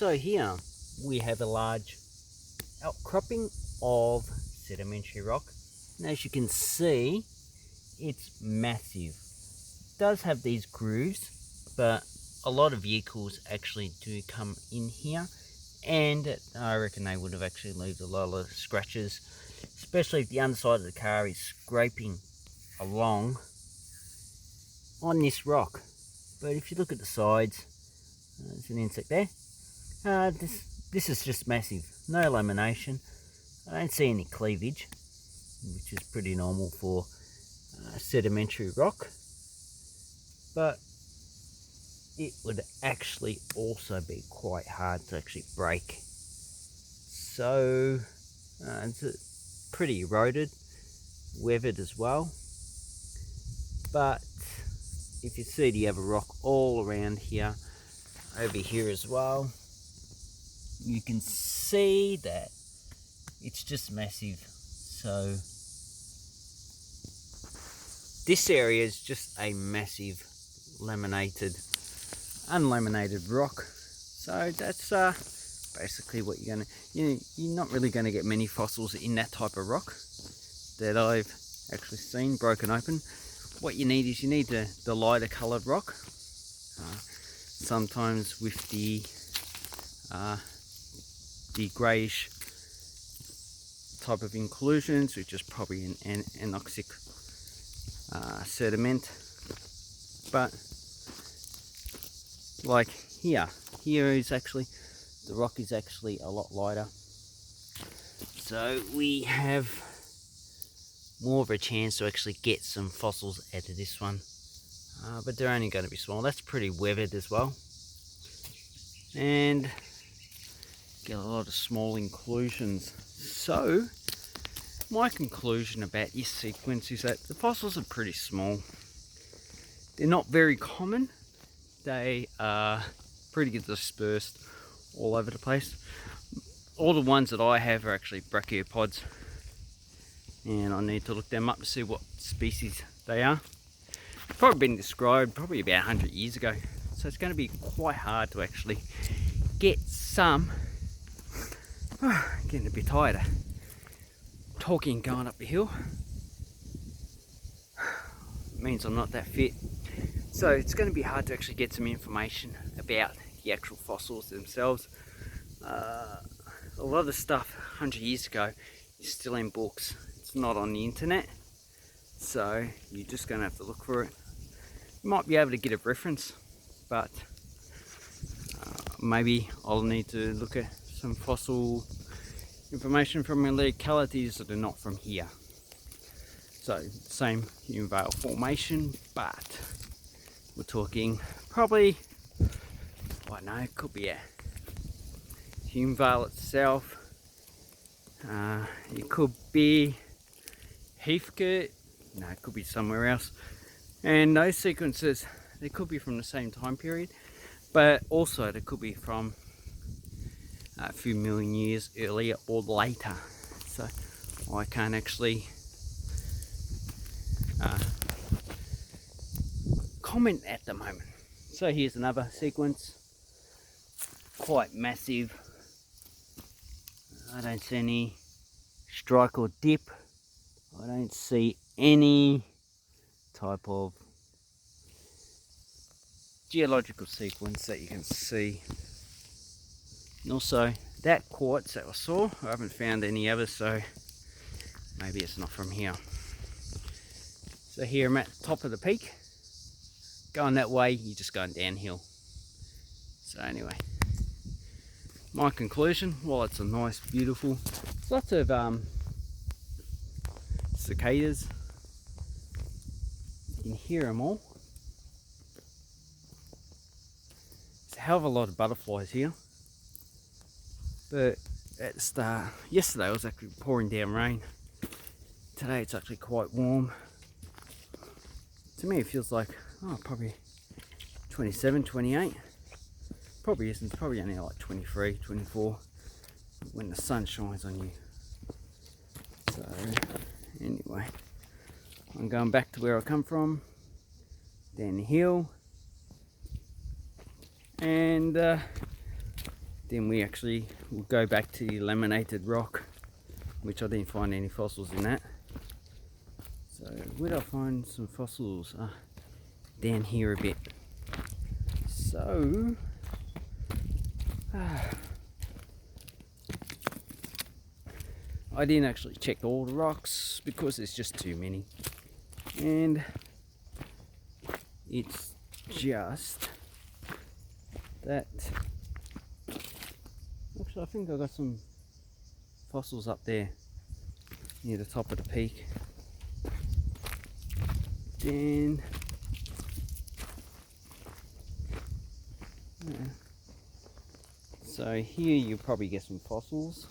So here we have a large outcropping of sedimentary rock, and as you can see, it's massive. It does have these grooves, but a lot of vehicles actually do come in here, and I reckon they would have actually left a lot of scratches, especially if the underside of the car is scraping along on this rock. But if you look at the sides, there's an insect there. This is just massive. No lamination. I don't see any cleavage, which is pretty normal for sedimentary rock. But it would actually also be quite hard to actually break. So it's pretty eroded, weathered as well. But if you see, you have a rock all around here, over here as well. You can see that it's just massive. So this area is just a massive unlaminated rock. So that's basically what you're not really going to get many fossils in that type of rock that I've actually seen broken open. What you need is the lighter coloured rock. Sometimes with the greyish type of inclusions, which is probably an anoxic sediment. But like here is actually, the rock is actually a lot lighter, so we have more of a chance to actually get some fossils out of this one. But they're only going to be small. That's pretty weathered as well, and get a lot of small inclusions. So my conclusion about this sequence is that the fossils are pretty small. They're not very common. They are pretty dispersed all over the place. All the ones that I have are actually brachiopods, and I need to look them up to see what species they are. Probably been described probably about 100 years ago, so it's going to be quite hard to actually get some. Getting a bit tired of talking going up the hill. It means I'm not that fit, so it's going to be hard to actually get some information about the actual fossils themselves. A lot of the stuff 100 years ago is still in books. It's not on the internet, so you're just going to have to look for it. You might be able to get a reference, but maybe I'll need to look at some fossil information from localities that are not from here. So same Hume Vale formation, but we're talking probably, I don't know, it could be a Hume Vale itself. It could be Heathcote. No, it could be somewhere else. And those sequences, they could be from the same time period, but also they could be from a few million years earlier or later. So I can't actually comment at the moment. So here's another sequence, quite massive. I don't see any strike or dip. I don't see any type of geological sequence that you can see. And also that quartz that I saw, I haven't found any others, so maybe it's not from here. So here I'm at the top of the peak. Going that way, you're just going downhill. So anyway, my conclusion, while it's a nice, beautiful, there's lots of cicadas. You can hear them all. There's a hell of a lot of butterflies here. But at the start, yesterday it was actually pouring down rain. Today it's actually quite warm. To me it feels like, probably 27, 28. Probably isn't, it's probably only like 23, 24 when the sun shines on you. So anyway, I'm going back to where I come from, down the hill, and then we actually will go back to the laminated rock, which I didn't find any fossils in that. So where did I find some fossils? Down here a bit. So I didn't actually check all the rocks because there's just too many, and it's just that. Actually, I think I got some fossils up there near the top of the peak. Then so here you'll probably get some fossils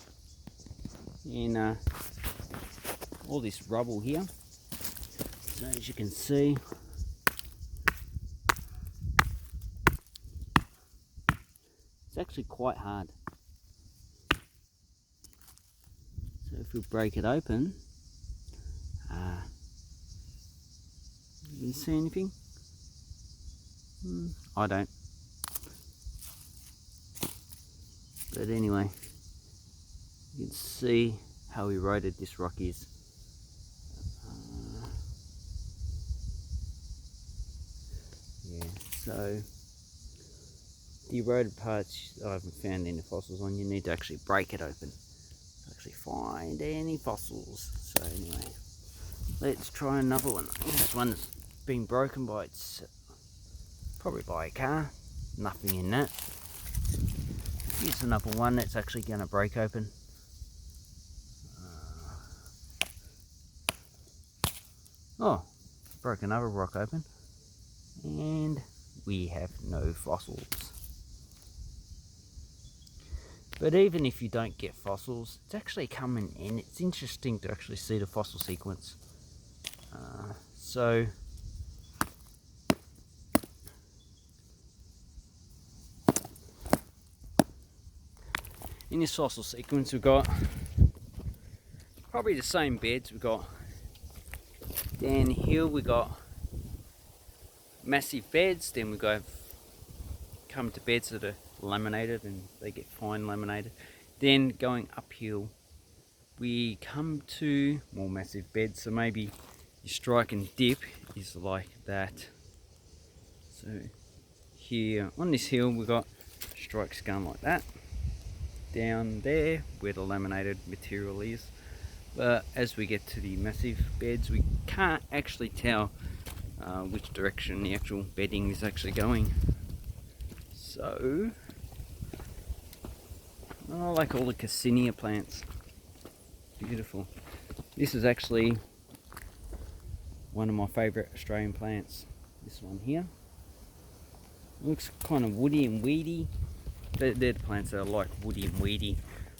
in all this rubble here. So as you can see, it's actually quite hard. So if we break it open, you see anything? I don't. But anyway, you can see how eroded this rock is. Yeah, so the eroded parts I haven't found any fossils on. You need to actually break it open to actually find any fossils. So anyway, let's try another one. This one's been broken by probably by a car. Nothing in that. Here's another one that's actually going to break open. Oh, broke another rock open, and we have no fossils. But even if you don't get fossils, it's actually coming in. It's interesting to actually see the fossil sequence. So in this fossil sequence, we've got probably the same beds. We've got down here, we got massive beds. Then we come to beds that are laminated and they get fine laminated. Then going uphill, we come to more massive beds. So maybe your strike and dip is like that. So here on this hill, we've got strikes going like that. Down there where the laminated material is, but as we get to the massive beds, we can't actually tell which direction the actual bedding is actually going. So I like all the Cassinia plants. Beautiful. This is actually one of my favourite Australian plants. This one here looks kind of woody and weedy. They're the plants that are like woody and weedy.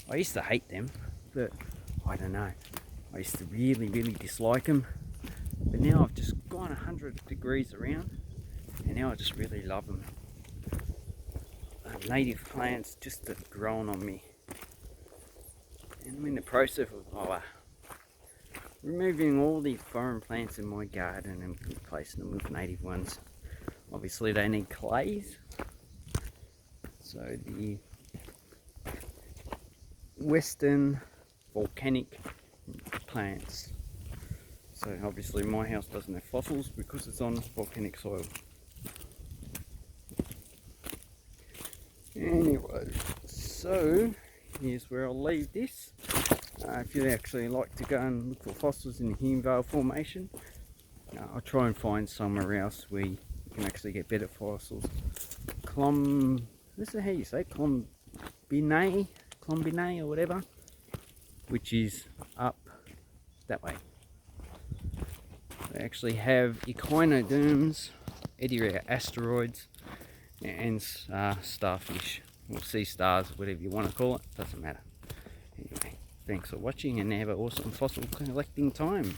I used to hate them, but I don't know. I used to really dislike them. But now I've just gone 100 degrees around, and now I just really love them. Native plants just are growing on me. And I'm in the process of removing all the foreign plants in my garden and replacing them with native ones. Obviously they need clays. So the western volcanic plants. So obviously my house doesn't have fossils because it's on volcanic soil. Anyway, so here's where I'll leave this. If you actually like to go and look for fossils in the Huonvale Formation, I'll try and find somewhere else where you can actually get better fossils. This is how you say Clombinay or whatever, which is up that way. They actually have echinoderms, Edia asteroids, and starfish, or sea stars, whatever you want to call it, doesn't matter. Anyway, thanks for watching and have an awesome fossil collecting time.